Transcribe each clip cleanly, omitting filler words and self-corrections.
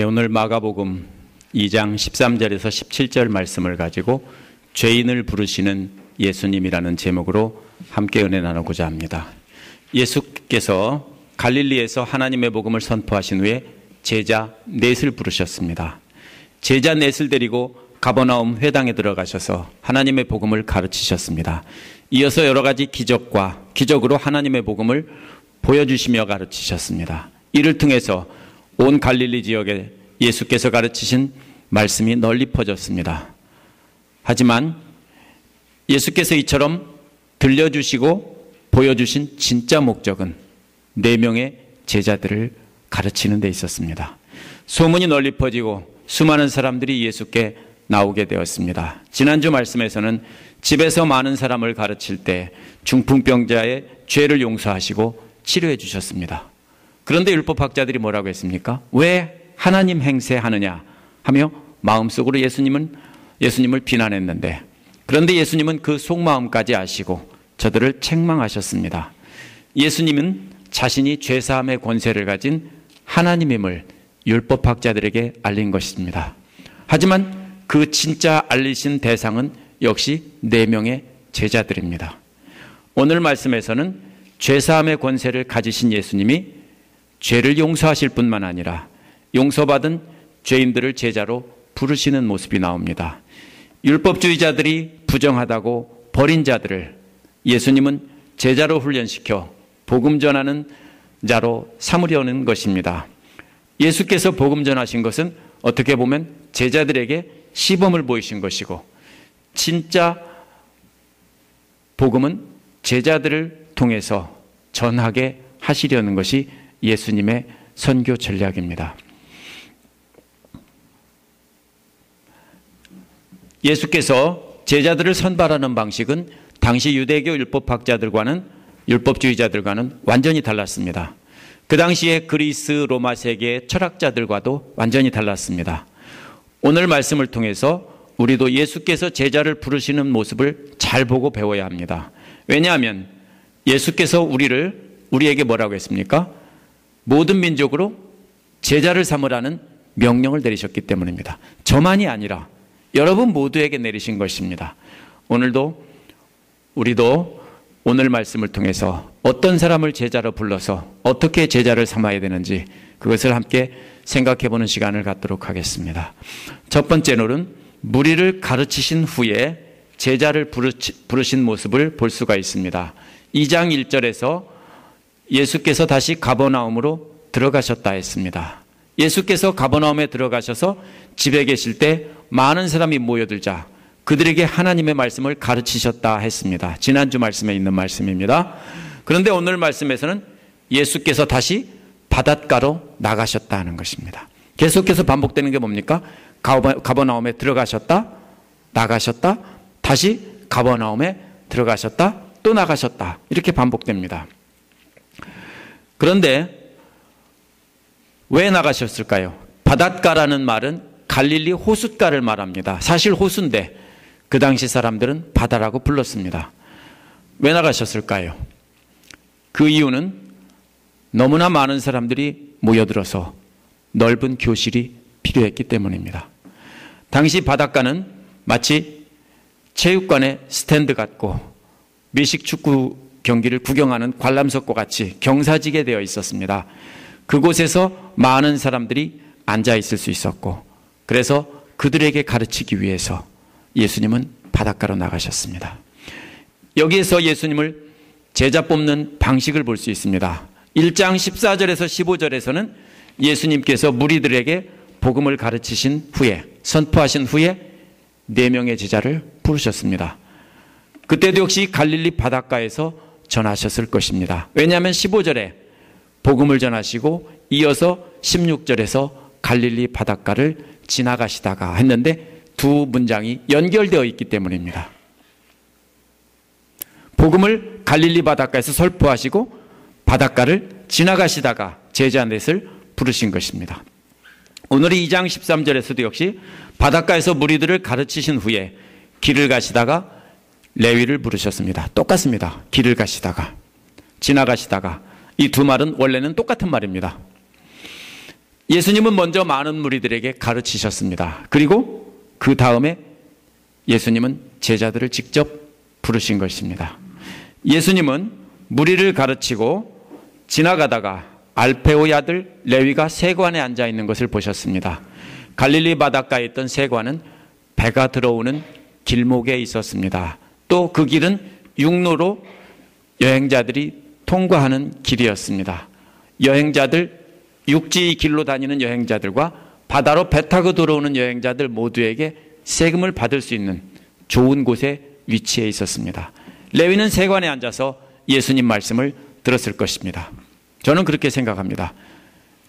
오늘 마가복음 2장 13절에서 17절 말씀을 가지고 죄인을 부르시는 예수님이라는 제목으로 함께 은혜 나누고자 합니다. 예수께서 갈릴리에서 하나님의 복음을 선포하신 후에 제자 넷을 부르셨습니다. 제자 넷을 데리고 가버나움 회당에 들어가셔서 하나님의 복음을 가르치셨습니다. 이어서 여러 가지 기적으로 하나님의 복음을 보여주시며 가르치셨습니다. 이를 통해서 온 갈릴리 지역에 예수께서 가르치신 말씀이 널리 퍼졌습니다. 하지만 예수께서 이처럼 들려주시고 보여주신 진짜 목적은 4명의 제자들을 가르치는 데 있었습니다. 소문이 널리 퍼지고 수많은 사람들이 예수께 나오게 되었습니다. 지난주 말씀에서는 집에서 많은 사람을 가르칠 때 중풍병자의 죄를 용서하시고 치료해 주셨습니다. 그런데 율법학자들이 뭐라고 했습니까? 왜 하나님 행세하느냐 하며 마음속으로 예수님을 비난했는데, 그런데 예수님은 그 속마음까지 아시고 저들을 책망하셨습니다. 예수님은 자신이 죄사함의 권세를 가진 하나님임을 율법학자들에게 알린 것입니다. 하지만 그 진짜 알리신 대상은 역시 4명의 제자들입니다. 오늘 말씀에서는 죄사함의 권세를 가지신 예수님이 죄를 용서하실 뿐만 아니라 용서받은 죄인들을 제자로 부르시는 모습이 나옵니다. 율법주의자들이 부정하다고 버린 자들을 예수님은 제자로 훈련시켜 복음 전하는 자로 삼으려는 것입니다. 예수께서 복음 전하신 것은 어떻게 보면 제자들에게 시범을 보이신 것이고, 진짜 복음은 제자들을 통해서 전하게 하시려는 것이 예수님의 선교 전략입니다. 예수께서 제자들을 선발하는 방식은 당시 유대교 율법주의자들과는 완전히 달랐습니다. 그 당시에 그리스 로마 세계의 철학자들과도 완전히 달랐습니다. 오늘 말씀을 통해서 우리도 예수께서 제자를 부르시는 모습을 잘 보고 배워야 합니다. 왜냐하면 예수께서 우리에게 뭐라고 했습니까? 모든 민족으로 제자를 삼으라는 명령을 내리셨기 때문입니다. 저만이 아니라 여러분 모두에게 내리신 것입니다. 우리도 오늘 말씀을 통해서 어떤 사람을 제자로 불러서 어떻게 제자를 삼아야 되는지 그것을 함께 생각해 보는 시간을 갖도록 하겠습니다. 첫 번째로는 무리를 가르치신 후에 제자를 부르신 모습을 볼 수가 있습니다. 2장 1절에서 예수께서 다시 가버나움으로 들어가셨다 했습니다. 예수께서 가버나움에 들어가셔서 집에 계실 때 많은 사람이 모여들자 그들에게 하나님의 말씀을 가르치셨다 했습니다. 지난주 말씀에 있는 말씀입니다. 그런데 오늘 말씀에서는 예수께서 다시 바닷가로 나가셨다 하는 것입니다. 계속해서 반복되는 게 뭡니까? 가버나움에 들어가셨다, 나가셨다, 다시 가버나움에 들어가셨다, 또 나가셨다, 이렇게 반복됩니다. 그런데 왜 나가셨을까요? 바닷가라는 말은 갈릴리 호숫가를 말합니다. 사실 호수인데 그 당시 사람들은 바다라고 불렀습니다. 왜 나가셨을까요? 그 이유는 너무나 많은 사람들이 모여들어서 넓은 교실이 필요했기 때문입니다. 당시 바닷가는 마치 체육관의 스탠드 같고 미식축구 경기를 구경하는 관람석과 같이 경사지게 되어 있었습니다. 그곳에서 많은 사람들이 앉아 있을 수 있었고, 그래서 그들에게 가르치기 위해서 예수님은 바닷가로 나가셨습니다. 여기에서 예수님을 제자 뽑는 방식을 볼 수 있습니다. 1장 14절에서 15절에서는 예수님께서 무리들에게 복음을 가르치신 후에, 선포하신 후에 4명의 제자를 부르셨습니다. 그때도 역시 갈릴리 바닷가에서 전하셨을 것입니다. 왜냐하면 15절에 복음을 전하시고 이어서 16절에서 갈릴리 바닷가를 지나가시다가 했는데 두 문장이 연결되어 있기 때문입니다. 복음을 갈릴리 바닷가에서 선포하시고 바닷가를 지나가시다가 제자 넷을 부르신 것입니다. 오늘 2장 13절에서도 역시 바닷가에서 무리들을 가르치신 후에 길을 가시다가 레위를 부르셨습니다. 똑같습니다. 길을 가시다가, 지나가시다가. 이 두 말은 원래는 똑같은 말입니다. 예수님은 먼저 많은 무리들에게 가르치셨습니다. 그리고 그 다음에 예수님은 제자들을 직접 부르신 것입니다. 예수님은 무리를 가르치고 지나가다가 알페오의 아들 레위가 세관에 앉아 있는 것을 보셨습니다. 갈릴리 바닷가에 있던 세관은 배가 들어오는 길목에 있었습니다. 또 그 길은 육로로 여행자들이 통과하는 길이었습니다. 여행자들, 육지 길로 다니는 여행자들과 바다로 배 타고 들어오는 여행자들 모두에게 세금을 받을 수 있는 좋은 곳에 위치해 있었습니다. 레위는 세관에 앉아서 예수님 말씀을 들었을 것입니다. 저는 그렇게 생각합니다.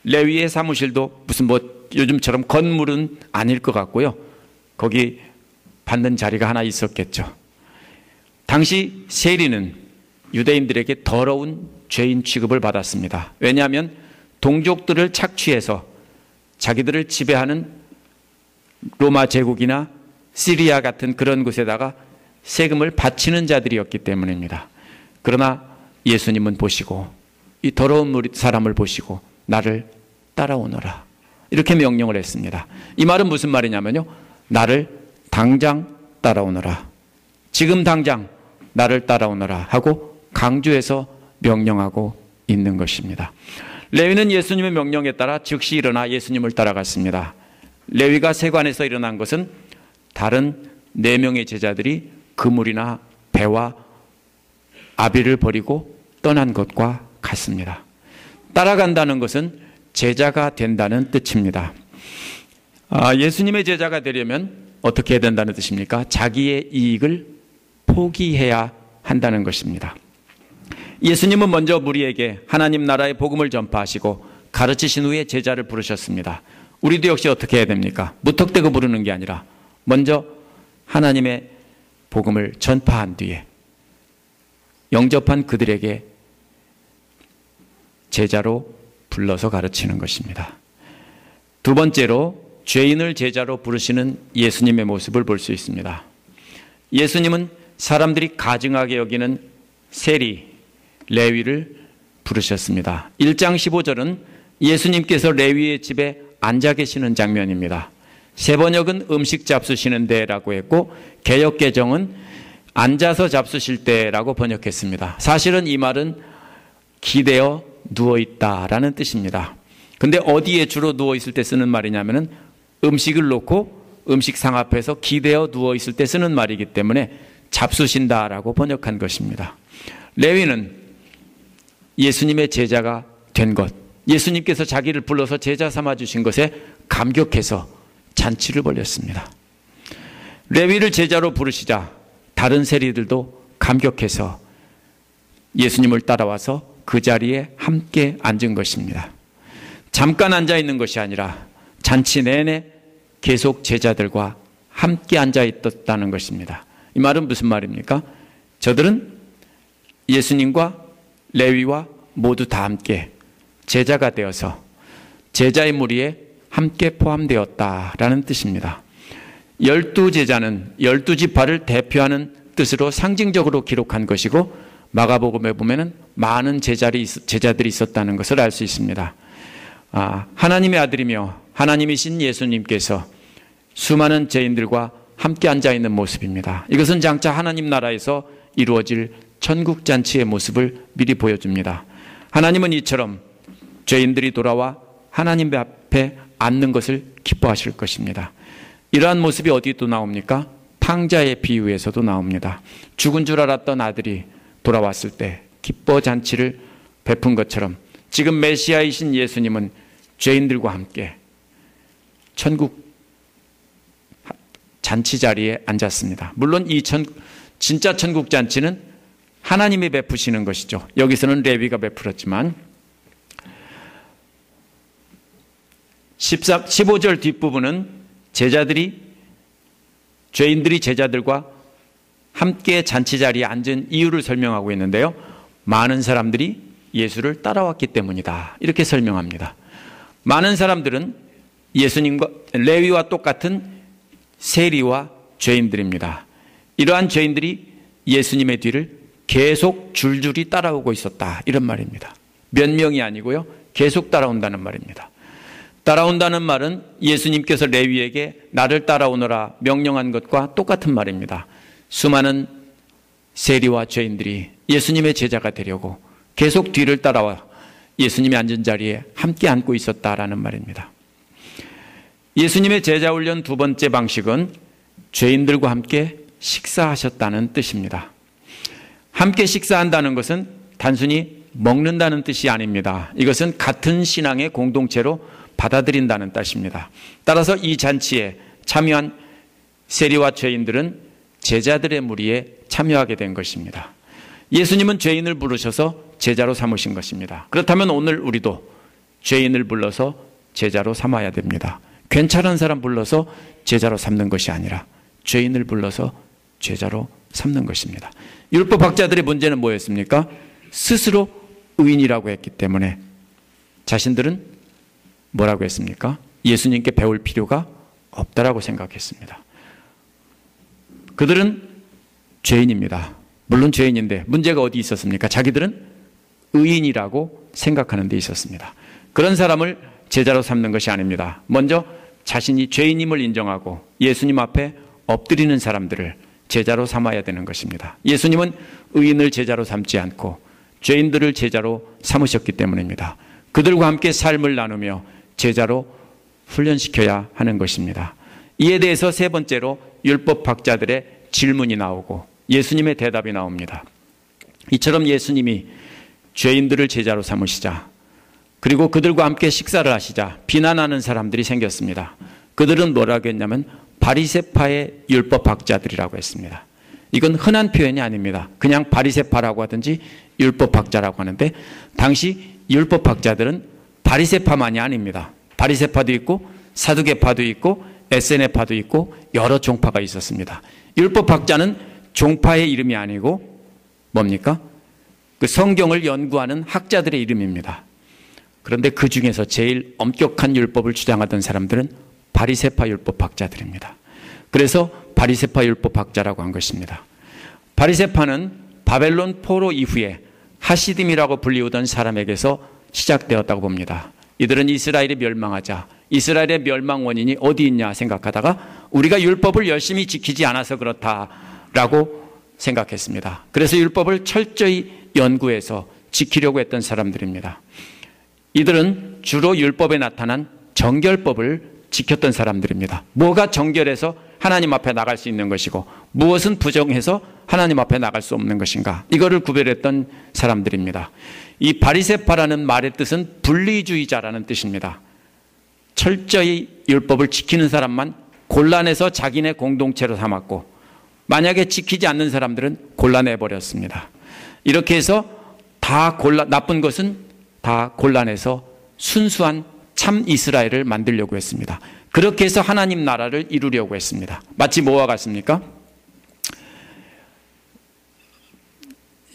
레위의 사무실도 무슨 요즘처럼 건물은 아닐 것 같고요. 거기 받는 자리가 하나 있었겠죠. 당시 세리는 유대인들에게 더러운 죄인 취급을 받았습니다. 왜냐하면 동족들을 착취해서 자기들을 지배하는 로마 제국이나 시리아 같은 그런 곳에다가 세금을 바치는 자들이었기 때문입니다. 그러나 예수님은 보시고 이 더러운 사람을 보시고 나를 따라오너라 이렇게 명령을 했습니다. 이 말은 무슨 말이냐면요, 나를 당장 따라오너라, 지금 당장 나를 따라오너라 하고 강조해서 명령하고 있는 것입니다. 레위는 예수님의 명령에 따라 즉시 일어나 예수님을 따라갔습니다. 레위가 세관에서 일어난 것은 다른 4명의 제자들이 그물이나 배와 아비를 버리고 떠난 것과 같습니다. 따라간다는 것은 제자가 된다는 뜻입니다. 예수님의 제자가 되려면 어떻게 해야 된다는 뜻입니까? 자기의 이익을 포기해야 한다는 것입니다. 예수님은 먼저 무리에게 하나님 나라의 복음을 전파하시고 가르치신 후에 제자를 부르셨습니다. 우리도 역시 어떻게 해야 됩니까? 무턱대고 부르는 게 아니라 먼저 하나님의 복음을 전파한 뒤에 영접한 그들에게 제자로 불러서 가르치는 것입니다. 두 번째로 죄인을 제자로 부르시는 예수님의 모습을 볼 수 있습니다. 예수님은 사람들이 가증하게 여기는 세리, 레위를 부르셨습니다. 1장 15절은 예수님께서 레위의 집에 앉아 계시는 장면입니다. 세번역은 음식 잡수시는 데라고 했고 개역 개정은 앉아서 잡수실 때라고 번역했습니다. 사실은 이 말은 기대어 누워있다라는 뜻입니다. 근데 어디에 주로 누워있을 때 쓰는 말이냐면은 음식을 놓고 음식상 앞에서 기대어 누워있을 때 쓰는 말이기 때문에 잡수신다라고 번역한 것입니다. 레위는 예수님의 제자가 된 것, 예수님께서 자기를 불러서 제자 삼아 주신 것에 감격해서 잔치를 벌였습니다. 레위를 제자로 부르시자 다른 세리들도 감격해서 예수님을 따라와서 그 자리에 함께 앉은 것입니다. 잠깐 앉아 있는 것이 아니라 잔치 내내 계속 제자들과 함께 앉아 있었다는 것입니다. 이 말은 무슨 말입니까? 저들은 예수님과 레위와 모두 다 함께 제자가 되어서 제자의 무리에 함께 포함되었다라는 뜻입니다. 12제자는 12지파를 대표하는 뜻으로 상징적으로 기록한 것이고 마가복음에 보면은 많은 제자들이 있었다는 것을 알 수 있습니다. 하나님의 아들이며 하나님이신 예수님께서 수많은 죄인들과 함께 앉아 있는 모습입니다. 이것은 장차 하나님 나라에서 이루어질 천국잔치의 모습을 미리 보여줍니다. 하나님은 이처럼 죄인들이 돌아와 하나님 앞에 앉는 것을 기뻐하실 것입니다. 이러한 모습이 어디 또 나옵니까? 탕자의 비유에서도 나옵니다. 죽은 줄 알았던 아들이 돌아왔을 때 기뻐 잔치를 베푼 것처럼 지금 메시아이신 예수님은 죄인들과 함께 천국 잔치 자리에 앉았습니다. 물론 진짜 천국 잔치는 하나님이 베푸시는 것이죠. 여기서는 레위가 베풀었지만 15절 뒷부분은 죄인들이 제자들과 함께 잔치 자리에 앉은 이유를 설명하고 있는데요. 많은 사람들이 예수를 따라왔기 때문이다. 이렇게 설명합니다. 많은 사람들은 예수님과 레위와 똑같은 세리와 죄인들입니다. 이러한 죄인들이 예수님의 뒤를 계속 줄줄이 따라오고 있었다. 이런 말입니다. 몇 명이 아니고요. 계속 따라온다는 말입니다. 따라온다는 말은 예수님께서 레위에게 나를 따라오너라 명령한 것과 똑같은 말입니다. 수많은 세리와 죄인들이 예수님의 제자가 되려고 계속 뒤를 따라와 예수님이 앉은 자리에 함께 앉고 있었다라는 말입니다. 예수님의 제자 훈련 두 번째 방식은 죄인들과 함께 식사하셨다는 뜻입니다. 함께 식사한다는 것은 단순히 먹는다는 뜻이 아닙니다. 이것은 같은 신앙의 공동체로 받아들인다는 뜻입니다. 따라서 이 잔치에 참여한 세리와 죄인들은 제자들의 무리에 참여하게 된 것입니다. 예수님은 죄인을 부르셔서 제자로 삼으신 것입니다. 그렇다면 오늘 우리도 죄인을 불러서 제자로 삼아야 됩니다. 괜찮은 사람 불러서 제자로 삼는 것이 아니라 죄인을 불러서 제자로 삼는 것입니다. 율법학자들의 문제는 뭐였습니까? 스스로 의인이라고 했기 때문에 자신들은 뭐라고 했습니까? 예수님께 배울 필요가 없다라고 생각했습니다. 그들은 죄인입니다. 물론 죄인인데 문제가 어디 있었습니까? 자기들은 의인이라고 생각하는 데 있었습니다. 그런 사람을 제자로 삼는 것이 아닙니다. 먼저 자신이 죄인임을 인정하고 예수님 앞에 엎드리는 사람들을 제자로 삼아야 되는 것입니다. 예수님은 의인을 제자로 삼지 않고 죄인들을 제자로 삼으셨기 때문입니다. 그들과 함께 삶을 나누며 제자로 훈련시켜야 하는 것입니다. 이에 대해서 세 번째로 율법학자들의 질문이 나오고 예수님의 대답이 나옵니다. 이처럼 예수님이 죄인들을 제자로 삼으시자 그리고 그들과 함께 식사를 하시자 비난하는 사람들이 생겼습니다. 그들은 뭐라고 했냐면 바리새파의 율법학자들이라고 했습니다. 이건 흔한 표현이 아닙니다. 그냥 바리새파라고 하든지 율법학자라고 하는데 당시 율법학자들은 바리새파만이 아닙니다. 바리새파도 있고 사두개파도 있고 에세네파도 있고 여러 종파가 있었습니다. 율법학자는 종파의 이름이 아니고 뭡니까? 그 성경을 연구하는 학자들의 이름입니다. 그런데 그 중에서 제일 엄격한 율법을 주장하던 사람들은 바리새파 율법학자들입니다. 그래서 바리새파 율법학자라고 한 것입니다. 바리새파는 바벨론 포로 이후에 하시딤이라고 불리우던 사람에게서 시작되었다고 봅니다. 이들은 이스라엘이 멸망하자 이스라엘의 멸망 원인이 어디 있냐 생각하다가 우리가 율법을 열심히 지키지 않아서 그렇다라고 생각했습니다. 그래서 율법을 철저히 연구해서 지키려고 했던 사람들입니다. 이들은 주로 율법에 나타난 정결법을 지켰던 사람들입니다. 뭐가 정결해서 하나님 앞에 나갈 수 있는 것이고 무엇은 부정해서 하나님 앞에 나갈 수 없는 것인가 이거를 구별했던 사람들입니다. 이 바리새파라는 말의 뜻은 분리주의자라는 뜻입니다. 철저히 율법을 지키는 사람만 곤란해서 자기네 공동체로 삼았고 만약에 지키지 않는 사람들은 곤란해버렸습니다. 이렇게 해서 나쁜 것은 다 곤란해서 순수한 참 이스라엘을 만들려고 했습니다. 그렇게 해서 하나님 나라를 이루려고 했습니다. 마치 뭐와 같습니까?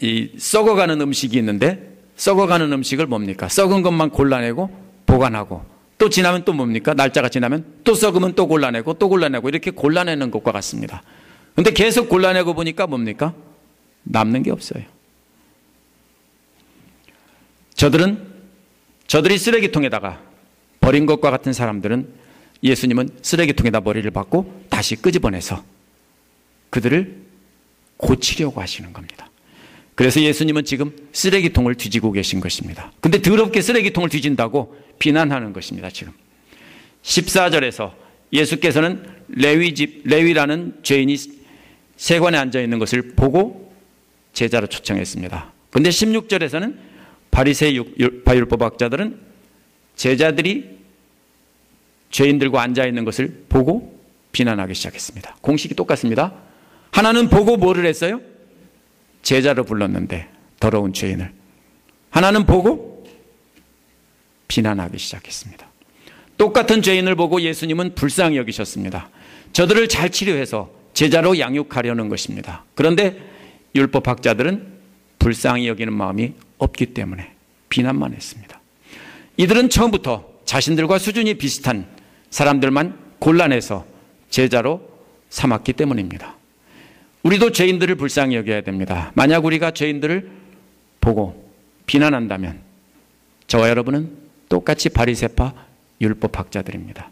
이 썩어가는 음식이 있는데 썩어가는 음식을 뭡니까? 썩은 것만 골라내고 보관하고 또 지나면 또 뭡니까? 날짜가 지나면 또 썩으면 또 골라내고 또 골라내고 이렇게 골라내는 것과 같습니다. 그런데 계속 골라내고 보니까 뭡니까? 남는 게 없어요. 저들이 쓰레기통에다가 버린 것과 같은 사람들은 예수님은 쓰레기통에다 머리를 박고 다시 끄집어내서 그들을 고치려고 하시는 겁니다. 그래서 예수님은 지금 쓰레기통을 뒤지고 계신 것입니다. 근데 더럽게 쓰레기통을 뒤진다고 비난하는 것입니다. 지금 14절에서 예수께서는 레위라는 죄인이 세관에 앉아 있는 것을 보고 제자로 초청했습니다. 그런데 16절에서는 바리새파 율법학자들은 제자들이 죄인들과 앉아 있는 것을 보고 비난하기 시작했습니다. 공식이 똑같습니다. 하나는 보고 뭐를 했어요? 제자로 불렀는데 더러운 죄인을. 하나는 보고 비난하기 시작했습니다. 똑같은 죄인을 보고 예수님은 불쌍히 여기셨습니다. 저들을 잘 치료해서 제자로 양육하려는 것입니다. 그런데 율법학자들은 불쌍히 여기는 마음이 없기 때문에 비난만 했습니다. 이들은 처음부터 자신들과 수준이 비슷한 사람들만 골라내서 제자로 삼았기 때문입니다. 우리도 죄인들을 불쌍히 여겨야 됩니다. 만약 우리가 죄인들을 보고 비난한다면 저와 여러분은 똑같이 바리새파 율법학자들입니다.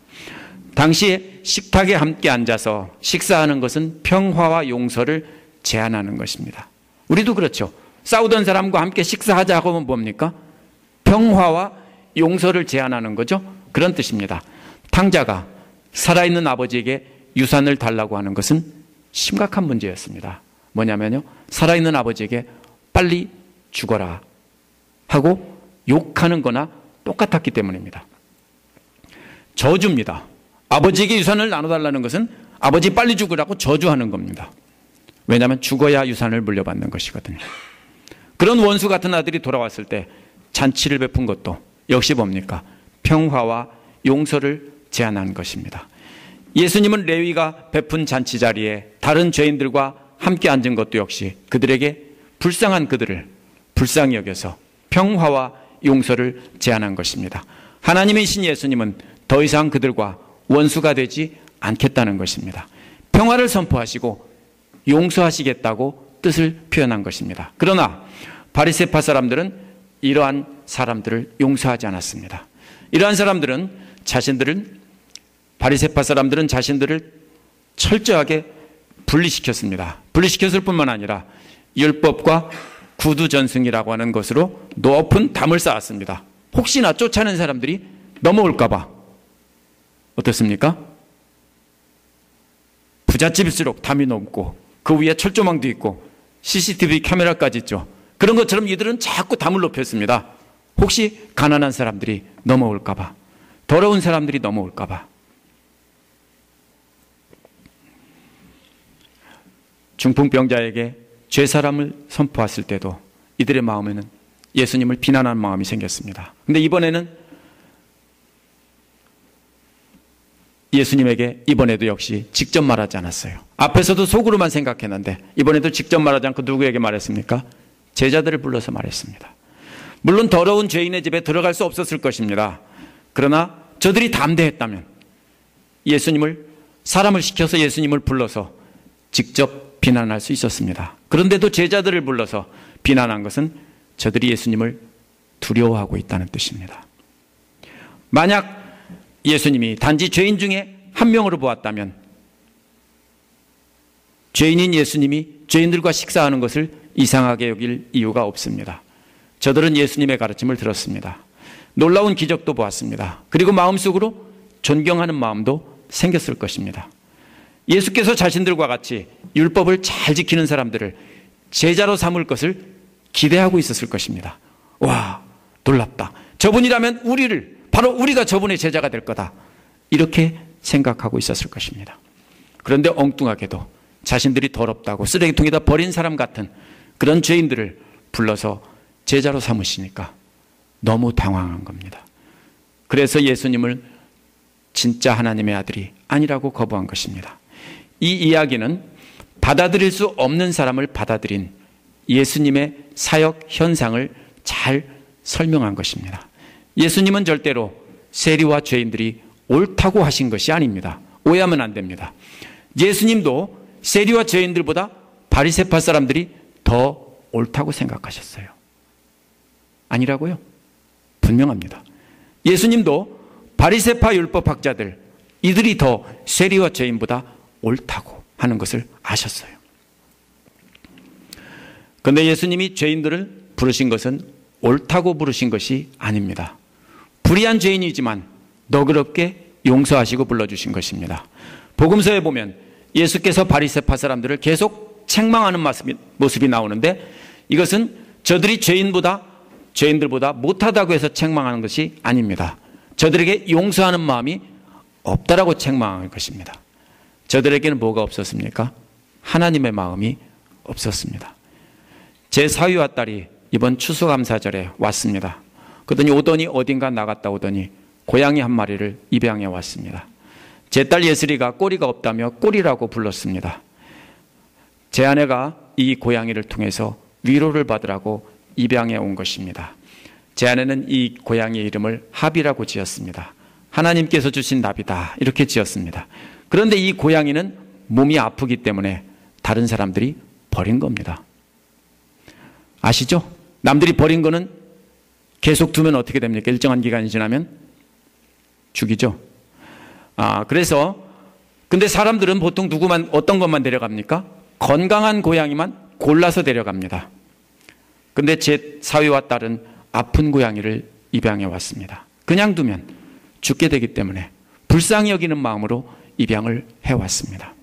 당시에 식탁에 함께 앉아서 식사하는 것은 평화와 용서를 제안하는 것입니다. 우리도 그렇죠. 싸우던 사람과 함께 식사하자고 하면 뭡니까? 평화와 용서를 제안하는 거죠. 그런 뜻입니다. 탕자가 살아있는 아버지에게 유산을 달라고 하는 것은 심각한 문제였습니다. 뭐냐면요, 살아있는 아버지에게 빨리 죽어라 하고 욕하는 거나 똑같았기 때문입니다. 저주입니다. 아버지에게 유산을 나눠달라는 것은 아버지 빨리 죽으라고 저주하는 겁니다. 왜냐하면 죽어야 유산을 물려받는 것이거든요. 그런 원수 같은 아들이 돌아왔을 때 잔치를 베푼 것도 역시 뭡니까? 평화와 용서를 제안한 것입니다. 예수님은 레위가 베푼 잔치 자리에 다른 죄인들과 함께 앉은 것도 역시 그들에게 불쌍한 그들을 불쌍히 여겨서 평화와 용서를 제안한 것입니다. 하나님이신 예수님은 더 이상 그들과 원수가 되지 않겠다는 것입니다. 평화를 선포하시고 용서하시겠다고 뜻을 표현한 것입니다. 그러나 바리새파 사람들은 이러한 사람들을 용서하지 않았습니다. 이러한 사람들은 바리새파 사람들은 자신들을 철저하게 분리시켰습니다. 분리시켰을 뿐만 아니라 율법과 구두전승이라고 하는 것으로 높은 담을 쌓았습니다. 혹시나 쫓아낸 사람들이 넘어올까 봐. 어떻습니까? 부잣집일수록 담이 높고 그 위에 철조망도 있고 CCTV 카메라까지 있죠. 그런 것처럼 이들은 자꾸 담을 높였습니다. 혹시 가난한 사람들이 넘어올까 봐, 더러운 사람들이 넘어올까 봐. 중풍병자에게 죄사함을 선포했을 때도 이들의 마음에는 예수님을 비난하는 마음이 생겼습니다. 그런데 이번에는 예수님에게 이번에도 역시 직접 말하지 않았어요. 앞에서도 속으로만 생각했는데 이번에도 직접 말하지 않고 누구에게 말했습니까? 제자들을 불러서 말했습니다. 물론 더러운 죄인의 집에 들어갈 수 없었을 것입니다. 그러나 저들이 담대했다면 사람을 시켜서 예수님을 불러서 직접 비난할 수 있었습니다. 그런데도 제자들을 불러서 비난한 것은 저들이 예수님을 두려워하고 있다는 뜻입니다. 만약 예수님이 단지 죄인 중에 한 명으로 보았다면 죄인인 예수님이 죄인들과 식사하는 것을 이상하게 여길 이유가 없습니다. 저들은 예수님의 가르침을 들었습니다. 놀라운 기적도 보았습니다. 그리고 마음속으로 존경하는 마음도 생겼을 것입니다. 예수께서 자신들과 같이 율법을 잘 지키는 사람들을 제자로 삼을 것을 기대하고 있었을 것입니다. 와, 놀랍다. 저분이라면 바로 우리가 저분의 제자가 될 거다. 이렇게 생각하고 있었을 것입니다. 그런데 엉뚱하게도 자신들이 더럽다고 쓰레기통에다 버린 사람 같은 그런 죄인들을 불러서 제자로 삼으시니까 너무 당황한 겁니다. 그래서 예수님을 진짜 하나님의 아들이 아니라고 거부한 것입니다. 이 이야기는 받아들일 수 없는 사람을 받아들인 예수님의 사역 현상을 잘 설명한 것입니다. 예수님은 절대로 세리와 죄인들이 옳다고 하신 것이 아닙니다. 오해하면 안 됩니다. 예수님도 세리와 죄인들보다 바리새파 사람들이 더 옳다고 생각하셨어요. 아니라고요? 분명합니다. 예수님도 바리새파 율법학자들, 이들이 더 세리와 죄인보다 옳다고 하는 것을 아셨어요. 그런데 예수님이 죄인들을 부르신 것은 옳다고 부르신 것이 아닙니다. 불의한 죄인이지만 너그럽게 용서하시고 불러주신 것입니다. 복음서에 보면 예수께서 바리새파 사람들을 계속 책망하는 모습이 나오는데 이것은 저들이 죄인들보다 못하다고 해서 책망하는 것이 아닙니다. 저들에게 용서하는 마음이 없다라고 책망한 것입니다. 저들에게는 뭐가 없었습니까? 하나님의 마음이 없었습니다. 제 사위와 딸이 이번 추수감사절에 왔습니다. 그러더니 오더니 어딘가 나갔다 오더니 고양이 한 마리를 입양해 왔습니다. 제 딸 예슬이가 꼬리가 없다며 꼬리라고 불렀습니다. 제 아내가 이 고양이를 통해서 위로를 받으라고 입양해 온 것입니다. 제 아내는 이 고양이의 이름을 합이라고 지었습니다. 하나님께서 주신 나비다 이렇게 지었습니다. 그런데 이 고양이는 몸이 아프기 때문에 다른 사람들이 버린 겁니다. 아시죠? 남들이 버린 거는 계속 두면 어떻게 됩니까? 일정한 기간이 지나면 죽이죠. 그래서 근데 사람들은 보통 어떤 것만 데려갑니까? 건강한 고양이만 골라서 데려갑니다. 근데 제 사위와 딸은 아픈 고양이를 입양해 왔습니다. 그냥 두면 죽게 되기 때문에 불쌍히 여기는 마음으로 입양을 해왔습니다.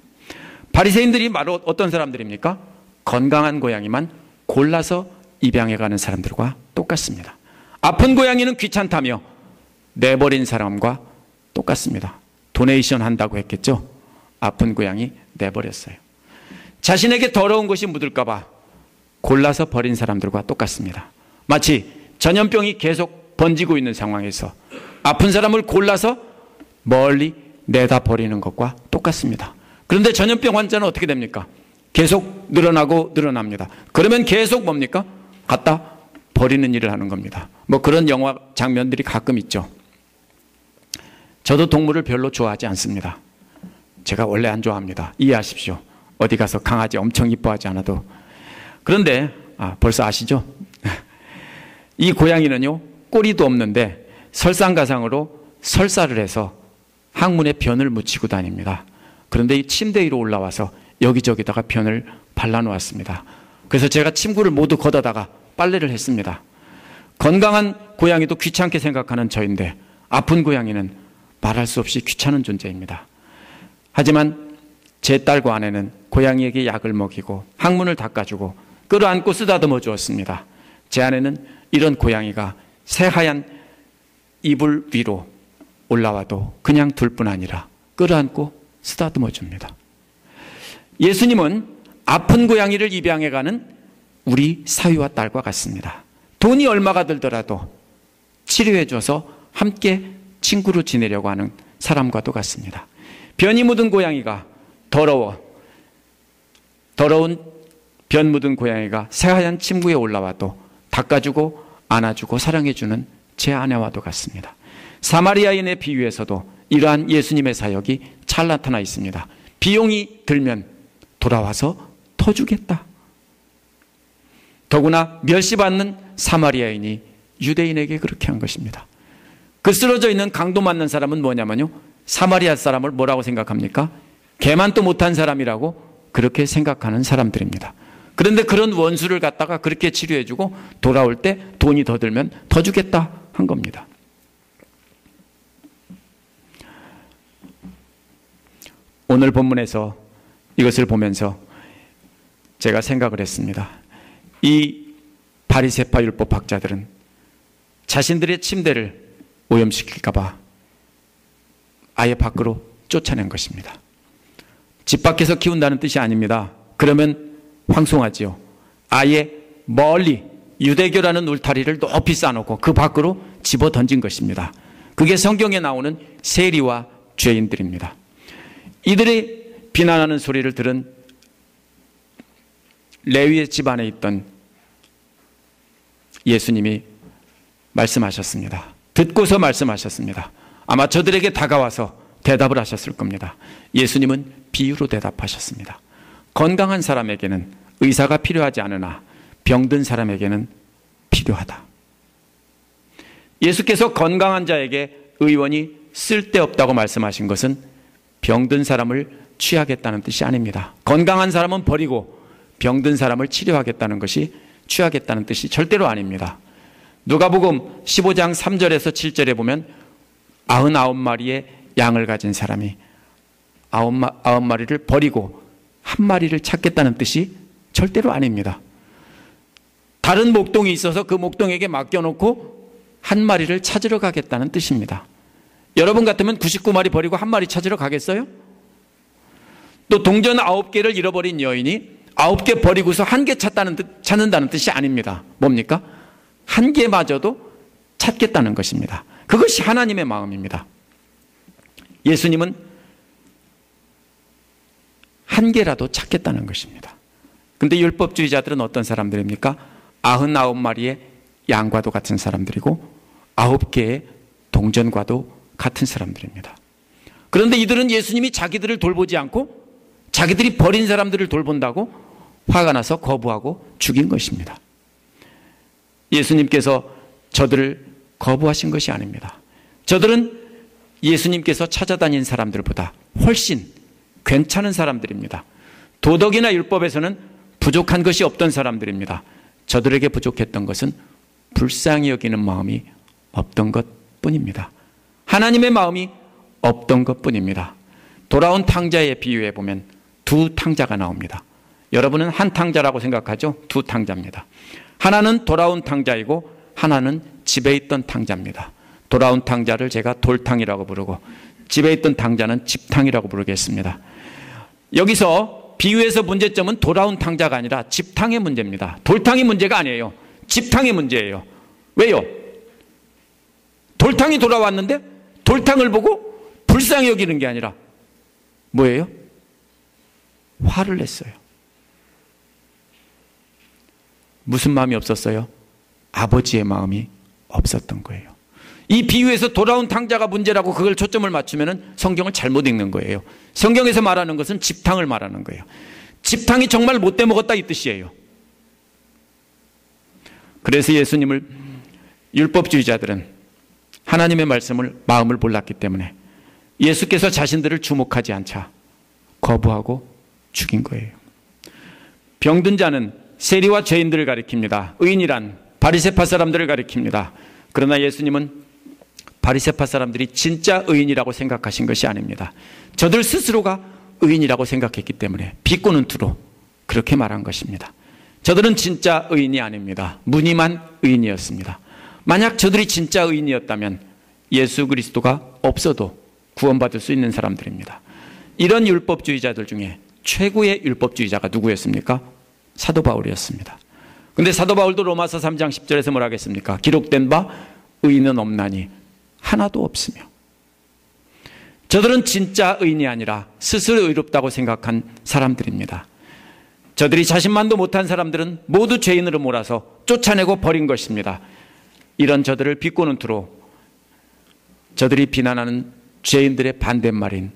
바리새인들이 바로 어떤 사람들입니까? 건강한 고양이만 골라서 입양해가는 사람들과 똑같습니다. 아픈 고양이는 귀찮다며 내버린 사람과 똑같습니다. 도네이션 한다고 했겠죠? 아픈 고양이 내버렸어요. 자신에게 더러운 것이 묻을까 봐 골라서 버린 사람들과 똑같습니다. 마치 전염병이 계속 번지고 있는 상황에서 아픈 사람을 골라서 멀리 내다 버리는 것과 똑같습니다. 그런데 전염병 환자는 어떻게 됩니까? 계속 늘어나고 늘어납니다. 그러면 계속 뭡니까? 갖다 버리는 일을 하는 겁니다. 뭐 그런 영화 장면들이 가끔 있죠. 저도 동물을 별로 좋아하지 않습니다. 제가 원래 안 좋아합니다. 이해하십시오. 어디 가서 강아지 엄청 이뻐하지 않아도. 그런데 벌써 아시죠? 이 고양이는요, 꼬리도 없는데 설상가상으로 설사를 해서 항문에 변을 묻히고 다닙니다. 그런데 이 침대 위로 올라와서 여기저기다가 변을 발라놓았습니다. 그래서 제가 침구를 모두 걷어다가 빨래를 했습니다. 건강한 고양이도 귀찮게 생각하는 저인데 아픈 고양이는 말할 수 없이 귀찮은 존재입니다. 하지만 제 딸과 아내는 고양이에게 약을 먹이고 항문을 닦아주고 끌어안고 쓰다듬어 주었습니다. 제 아내는 이런 고양이가 새하얀 이불 위로 올라와도 그냥 둘 뿐 아니라 끌어안고 쓰다듬어 줍니다. 예수님은 아픈 고양이를 입양해가는 우리 사위와 딸과 같습니다. 돈이 얼마가 들더라도 치료해 줘서 함께 친구로 지내려고 하는 사람과도 같습니다. 변이 묻은 고양이가 더러운 변 묻은 고양이가 새하얀 침구에 올라와도 닦아주고 안아주고 사랑해주는 제 아내와도 같습니다. 사마리아인의 비유에서도 이러한 예수님의 사역이 잘 나타나 있습니다. 비용이 들면 돌아와서 터주겠다. 더구나 멸시받는 사마리아인이 유대인에게 그렇게 한 것입니다. 그 쓰러져 있는 강도 맞는 사람은 뭐냐면요, 사마리아 사람을 뭐라고 생각합니까? 개만도 못한 사람이라고 그렇게 생각하는 사람들입니다. 그런데 그런 원수를 갖다가 그렇게 치료해주고 돌아올 때 돈이 더 들면 더 주겠다 한 겁니다. 오늘 본문에서 이것을 보면서 제가 생각을 했습니다. 이 바리새파 율법 학자들은 자신들의 침대를 오염시킬까 봐 아예 밖으로 쫓아낸 것입니다. 집 밖에서 키운다는 뜻이 아닙니다. 그러면 황송하지요. 아예 멀리 유대교라는 울타리를 높이 쌓아놓고 그 밖으로 집어 던진 것입니다. 그게 성경에 나오는 세리와 죄인들입니다. 이들이 비난하는 소리를 들은 레위의 집안에 있던 예수님이 말씀하셨습니다. 듣고서 말씀하셨습니다. 아마 저들에게 다가와서 대답을 하셨을 겁니다. 예수님은 비유로 대답하셨습니다. 건강한 사람에게는 의사가 필요하지 않으나 병든 사람에게는 필요하다. 예수께서 건강한 자에게 의원이 쓸데없다고 말씀하신 것은 병든 사람을 취하겠다는 뜻이 아닙니다. 건강한 사람은 버리고 병든 사람을 치료하겠다는 것이 취하겠다는 뜻이 절대로 아닙니다. 누가복음 15장 3절에서 7절에 보면 99마리의 양을 가진 사람이 99마리를 버리고 한 마리를 찾겠다는 뜻이 절대로 아닙니다. 다른 목동이 있어서 그 목동에게 맡겨놓고 한 마리를 찾으러 가겠다는 뜻입니다. 여러분 같으면 99마리 버리고 한 마리 찾으러 가겠어요? 또 동전 9개를 잃어버린 여인이 9개 버리고서 1개 찾는다는 뜻이 아닙니다. 뭡니까? 1개마저도 찾겠다는 것입니다. 그것이 하나님의 마음입니다. 예수님은 1개라도 찾겠다는 것입니다. 근데 율법주의자들은 어떤 사람들입니까? 99마리의 양과도 같은 사람들이고 9개의 동전과도 같은 사람들입니다. 그런데 이들은 예수님이 자기들을 돌보지 않고 자기들이 버린 사람들을 돌본다고 화가 나서 거부하고 죽인 것입니다. 예수님께서 저들을 거부하신 것이 아닙니다. 저들은 예수님께서 찾아다닌 사람들보다 훨씬 괜찮은 사람들입니다. 도덕이나 율법에서는 부족한 것이 없던 사람들입니다. 저들에게 부족했던 것은 불쌍히 여기는 마음이 없던 것뿐입니다. 하나님의 마음이 없던 것뿐입니다. 돌아온 탕자에 비유해 보면 두 탕자가 나옵니다. 여러분은 한 탕자라고 생각하죠? 두 탕자입니다. 하나는 돌아온 탕자이고 하나는 집에 있던 탕자입니다. 돌아온 탕자를 제가 돌탕이라고 부르고 집에 있던 탕자는 집탕이라고 부르겠습니다. 여기서 비유에서 문제점은 돌아온 탕자가 아니라 집탕의 문제입니다. 돌탕이 문제가 아니에요. 집탕의 문제예요. 왜요? 돌탕이 돌아왔는데 돌탕을 보고 불쌍히 여기는 게 아니라 뭐예요? 화를 냈어요. 무슨 마음이 없었어요? 아버지의 마음이 없었던 거예요. 이 비유에서 돌아온 탕자가 문제라고 그걸 초점을 맞추면 성경을 잘못 읽는 거예요. 성경에서 말하는 것은 집탕을 말하는 거예요. 집탕이 정말 못돼 먹었다 이 뜻이에요. 그래서 예수님을 율법주의자들은 하나님의 마음을 몰랐기 때문에 예수께서 자신들을 주목하지 않자 거부하고 죽인 거예요. 병든 자는 세리와 죄인들을 가리킵니다. 의인이란 바리새파 사람들을 가리킵니다. 그러나 예수님은 바리새파 사람들이 진짜 의인이라고 생각하신 것이 아닙니다. 저들 스스로가 의인이라고 생각했기 때문에 비꼬는 투로 그렇게 말한 것입니다. 저들은 진짜 의인이 아닙니다. 무늬만 의인이었습니다. 만약 저들이 진짜 의인이었다면 예수 그리스도가 없어도 구원받을 수 있는 사람들입니다. 이런 율법주의자들 중에 최고의 율법주의자가 누구였습니까? 사도 바울이었습니다. 근데 사도 바울도 로마서 3장 10절에서 뭐라 하겠습니까? 기록된 바 의인은 없나니 하나도 없으며. 저들은 진짜 의인이 아니라 스스로 의롭다고 생각한 사람들입니다. 저들이 자신만도 못한 사람들은 모두 죄인으로 몰아서 쫓아내고 버린 것입니다. 이런 저들을 비꼬는 투로 저들이 비난하는 죄인들의 반대말인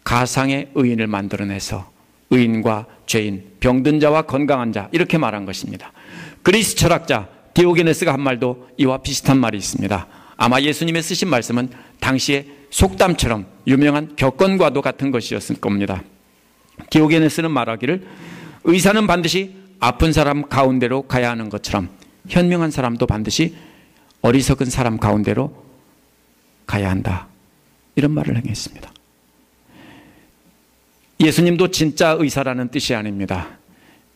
가상의 의인을 만들어내서 의인과 죄인, 병든 자와 건강한 자 이렇게 말한 것입니다. 그리스 철학자 디오게네스가 한 말도 이와 비슷한 말이 있습니다. 아마 예수님의 쓰신 말씀은 당시의 속담처럼 유명한 격언과도 같은 것이었을 겁니다. 디오게네스는 말하기를 의사는 반드시 아픈 사람 가운데로 가야 하는 것처럼 현명한 사람도 반드시 어리석은 사람 가운데로 가야 한다. 이런 말을 행했습니다. 예수님도 진짜 의사라는 뜻이 아닙니다.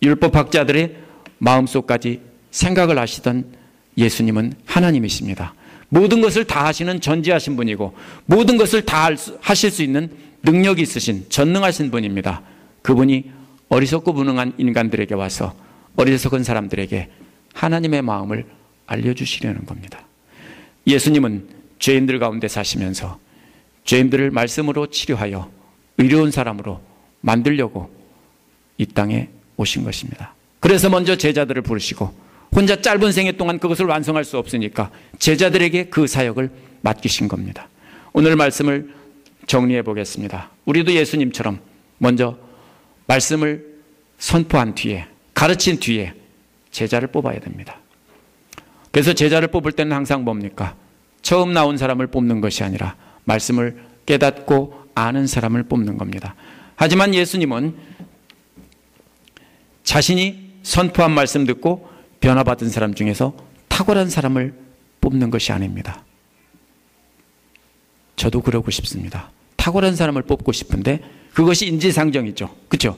율법학자들의 마음속까지 생각을 하시던 예수님은 하나님이십니다. 모든 것을 다 하시는 전지하신 분이고 모든 것을 다 하실 수 있는 능력이 있으신 전능하신 분입니다. 그분이 어리석고 무능한 인간들에게 와서 어리석은 사람들에게 하나님의 마음을 알려주시려는 겁니다. 예수님은 죄인들 가운데 사시면서 죄인들을 말씀으로 치료하여 의로운 사람으로 만들려고 이 땅에 오신 것입니다. 그래서 먼저 제자들을 부르시고 혼자 짧은 생애 동안 그것을 완성할 수 없으니까 제자들에게 그 사역을 맡기신 겁니다. 오늘 말씀을 정리해 보겠습니다. 우리도 예수님처럼 먼저 말씀을 선포한 뒤에 가르친 뒤에 제자를 뽑아야 됩니다. 그래서 제자를 뽑을 때는 항상 뭡니까? 처음 나온 사람을 뽑는 것이 아니라 말씀을 깨닫고 아는 사람을 뽑는 겁니다. 하지만 예수님은 자신이 선포한 말씀 듣고 변화받은 사람 중에서 탁월한 사람을 뽑는 것이 아닙니다. 저도 그러고 싶습니다. 탁월한 사람을 뽑고 싶은데 그것이 인지상정이죠. 그렇죠?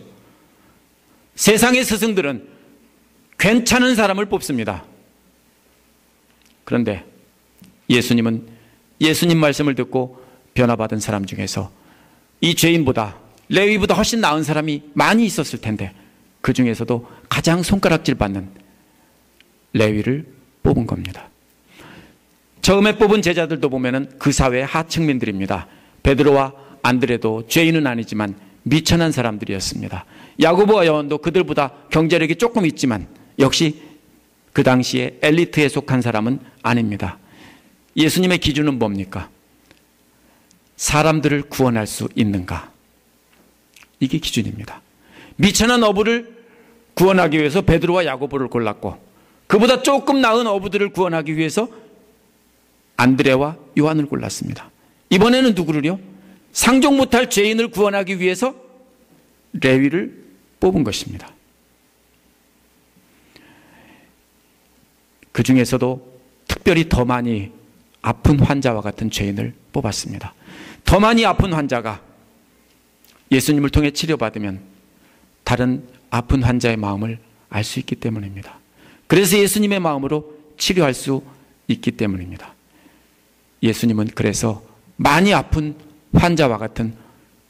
세상의 스승들은 괜찮은 사람을 뽑습니다. 그런데 예수님은 예수님 말씀을 듣고 변화받은 사람 중에서 이 죄인보다 레위보다 훨씬 나은 사람이 많이 있었을 텐데 그 중에서도 가장 손가락질 받는 레위를 뽑은 겁니다. 처음에 뽑은 제자들도 보면은 그 사회의 하층민들입니다. 베드로와 안드레도 죄인은 아니지만 미천한 사람들이었습니다. 야고보와 요한도 그들보다 경제력이 조금 있지만 역시 그 당시에 엘리트에 속한 사람은 아닙니다. 예수님의 기준은 뭡니까? 사람들을 구원할 수 있는가? 이게 기준입니다. 미천한 어부를 구원하기 위해서 베드로와 야고보를 골랐고 그보다 조금 나은 어부들을 구원하기 위해서 안드레와 요한을 골랐습니다. 이번에는 누구를요? 상종 못할 죄인을 구원하기 위해서 레위를 뽑은 것입니다. 그 중에서도 특별히 더 많이 아픈 환자와 같은 죄인을 뽑았습니다. 더 많이 아픈 환자가 예수님을 통해 치료받으면 다른 아픈 환자의 마음을 알 수 있기 때문입니다. 그래서 예수님의 마음으로 치료할 수 있기 때문입니다. 예수님은 그래서 많이 아픈 환자와 같은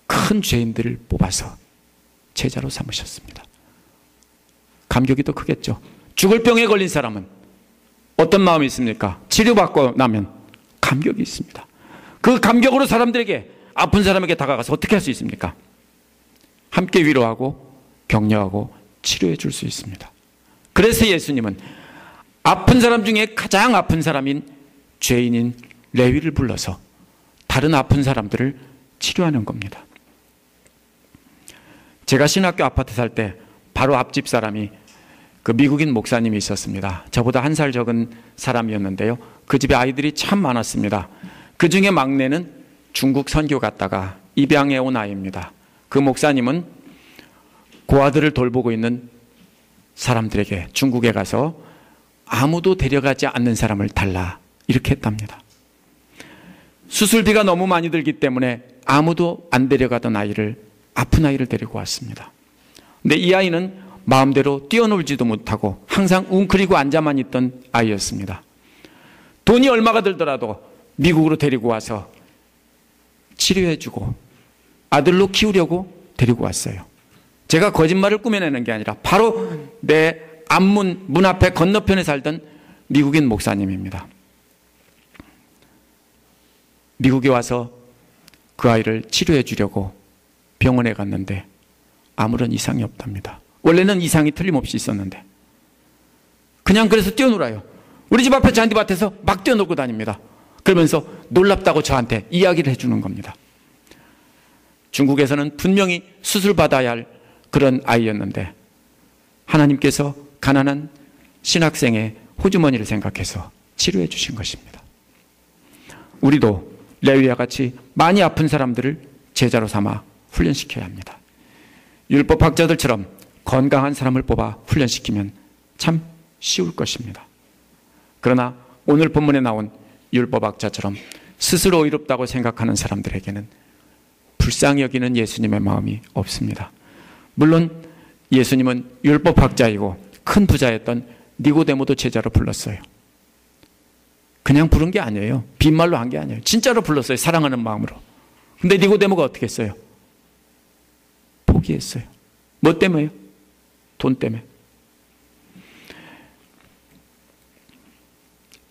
큰 죄인들을 뽑아서 제자로 삼으셨습니다. 감격이 더 크겠죠. 죽을 병에 걸린 사람은 어떤 마음이 있습니까? 치료받고 나면 감격이 있습니다. 그 감격으로 사람들에게, 아픈 사람에게 다가가서 어떻게 할 수 있습니까? 함께 위로하고 격려하고 치료해 줄 수 있습니다. 그래서 예수님은 아픈 사람 중에 가장 아픈 사람인 죄인인 레위를 불러서 다른 아픈 사람들을 치료하는 겁니다. 제가 신학교 아파트 살 때 바로 앞집 사람이 그 미국인 목사님이 있었습니다. 저보다 한 살 적은 사람이었는데요. 그 집에 아이들이 참 많았습니다. 그 중에 막내는 중국 선교 갔다가 입양해 온 아이입니다. 그 목사님은 그 아들을 돌보고 있는 사람들에게 중국에 가서 아무도 데려가지 않는 사람을 달라 이렇게 했답니다. 수술비가 너무 많이 들기 때문에 아무도 안 데려가던 아이를, 아픈 아이를 데리고 왔습니다. 근데 이 아이는 마음대로 뛰어놀지도 못하고 항상 웅크리고 앉아만 있던 아이였습니다. 돈이 얼마가 들더라도 미국으로 데리고 와서 치료해주고 아들로 키우려고 데리고 왔어요. 제가 거짓말을 꾸며내는 게 아니라 바로 내 앞문, 문 앞에 건너편에 살던 미국인 목사님입니다. 미국에 와서 그 아이를 치료해 주려고 병원에 갔는데 아무런 이상이 없답니다. 원래는 이상이 틀림없이 있었는데 그냥 그래서 뛰어놀아요. 우리 집 앞에 잔디밭에서 막 뛰어놀고 다닙니다. 그러면서 놀랍다고 저한테 이야기를 해주는 겁니다. 중국에서는 분명히 수술받아야 할 그런 아이였는데 하나님께서 가난한 신학생의 호주머니를 생각해서 치료해 주신 것입니다. 우리도 레위와 같이 많이 아픈 사람들을 제자로 삼아 훈련시켜야 합니다. 율법학자들처럼 건강한 사람을 뽑아 훈련시키면 참 쉬울 것입니다. 그러나 오늘 본문에 나온 율법학자처럼 스스로 의롭다고 생각하는 사람들에게는 불쌍히 여기는 예수님의 마음이 없습니다. 물론 예수님은 율법학자이고 큰 부자였던 니고데모도 제자로 불렀어요. 그냥 부른 게 아니에요. 빈말로 한 게 아니에요. 진짜로 불렀어요. 사랑하는 마음으로. 근데 니고데모가 어떻게 했어요? 포기했어요. 뭐 때문에요? 돈 때문에.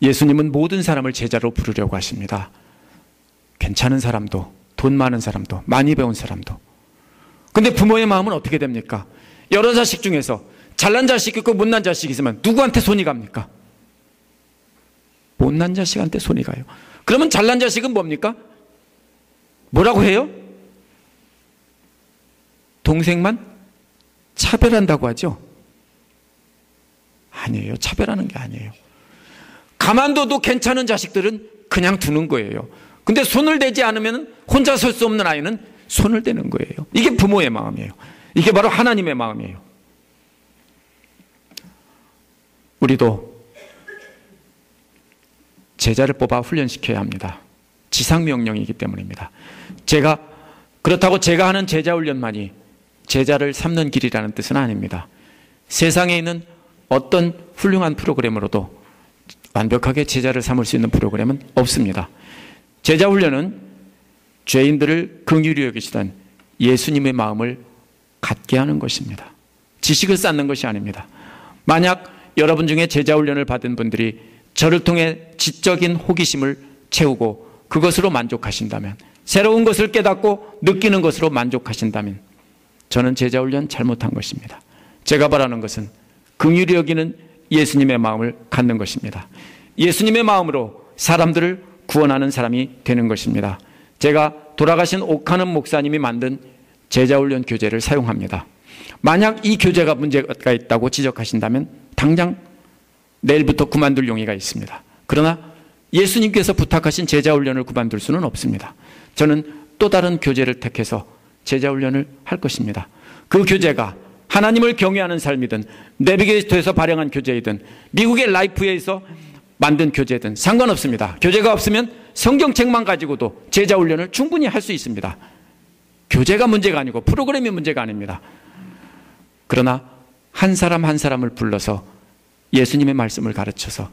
예수님은 모든 사람을 제자로 부르려고 하십니다. 괜찮은 사람도, 돈 많은 사람도, 많이 배운 사람도. 근데 부모의 마음은 어떻게 됩니까? 여러 자식 중에서 잘난 자식 있고 못난 자식 있으면 누구한테 손이 갑니까? 못난 자식한테 손이 가요. 그러면 잘난 자식은 뭡니까? 뭐라고 해요? 동생만 차별한다고 하죠? 아니에요. 차별하는 게 아니에요. 가만둬도 괜찮은 자식들은 그냥 두는 거예요. 근데 손을 대지 않으면 혼자 설 수 없는 아이는 손을 대는 거예요. 이게 부모의 마음이에요. 이게 바로 하나님의 마음이에요. 우리도 제자를 뽑아 훈련시켜야 합니다. 지상명령이기 때문입니다. 그렇다고 제가 하는 제자 훈련만이 제자를 삼는 길이라는 뜻은 아닙니다. 세상에 있는 어떤 훌륭한 프로그램으로도 완벽하게 제자를 삼을 수 있는 프로그램은 없습니다. 제자 훈련은 죄인들을 긍휼히 여기시던 예수님의 마음을 갖게 하는 것입니다. 지식을 쌓는 것이 아닙니다. 만약 여러분 중에 제자 훈련을 받은 분들이 저를 통해 지적인 호기심을 채우고 그것으로 만족하신다면, 새로운 것을 깨닫고 느끼는 것으로 만족하신다면 저는 제자 훈련 잘못한 것입니다. 제가 바라는 것은 긍휼히 여기는 예수님의 마음을 갖는 것입니다. 예수님의 마음으로 사람들을 구원하는 사람이 되는 것입니다. 제가 돌아가신 옥하는 목사님이 만든 제자훈련 교재를 사용합니다. 만약 이 교재가 문제가 있다고 지적하신다면 당장 내일부터 그만둘 용의가 있습니다. 그러나 예수님께서 부탁하신 제자 훈련을 그만둘 수는 없습니다. 저는 또 다른 교제를 택해서 제자 훈련을 할 것입니다. 그 교제가 하나님을 경외하는 삶이든 내비게이터에서 발행한 교제이든 미국의 라이프에서 만든 교제든 상관없습니다. 교제가 없으면 성경책만 가지고도 제자 훈련을 충분히 할 수 있습니다. 교제가 문제가 아니고 프로그램이 문제가 아닙니다. 그러나 한 사람 한 사람을 불러서 예수님의 말씀을 가르쳐서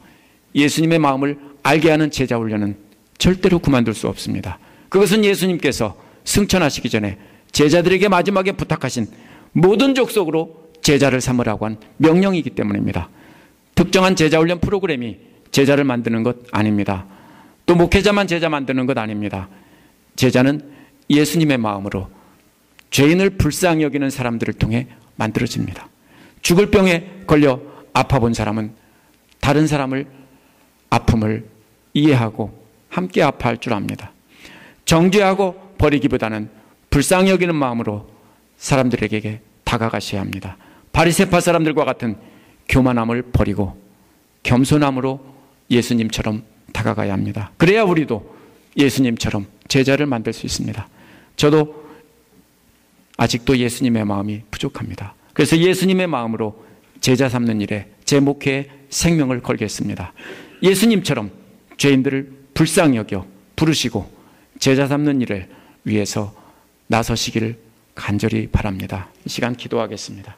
예수님의 마음을 알게 하는 제자 훈련은 절대로 그만둘 수 없습니다. 그것은 예수님께서 승천하시기 전에 제자들에게 마지막에 부탁하신 모든 족속으로 제자를 삼으라고 한 명령이기 때문입니다. 특정한 제자 훈련 프로그램이 제자를 만드는 것 아닙니다. 또 목회자만 제자 만드는 것 아닙니다. 제자는 예수님의 마음으로 죄인을 불쌍히 여기는 사람들을 통해 만들어집니다. 죽을 병에 걸려 아파본 사람은 다른 사람을 아픔을 이해하고 함께 아파할 줄 압니다. 정죄하고 버리기보다는 불쌍히 여기는 마음으로 사람들에게 다가가셔야 합니다. 바리새파 사람들과 같은 교만함을 버리고 겸손함으로 예수님처럼 다가가야 합니다. 그래야 우리도 예수님처럼 제자를 만들 수 있습니다. 저도 아직도 예수님의 마음이 부족합니다. 그래서 예수님의 마음으로 제자 삼는 일에 제 목회에 생명을 걸겠습니다. 예수님처럼 죄인들을 불쌍히 여겨 부르시고 제자 삼는 일을 위해서 나서시기를 간절히 바랍니다. 이 시간 기도하겠습니다.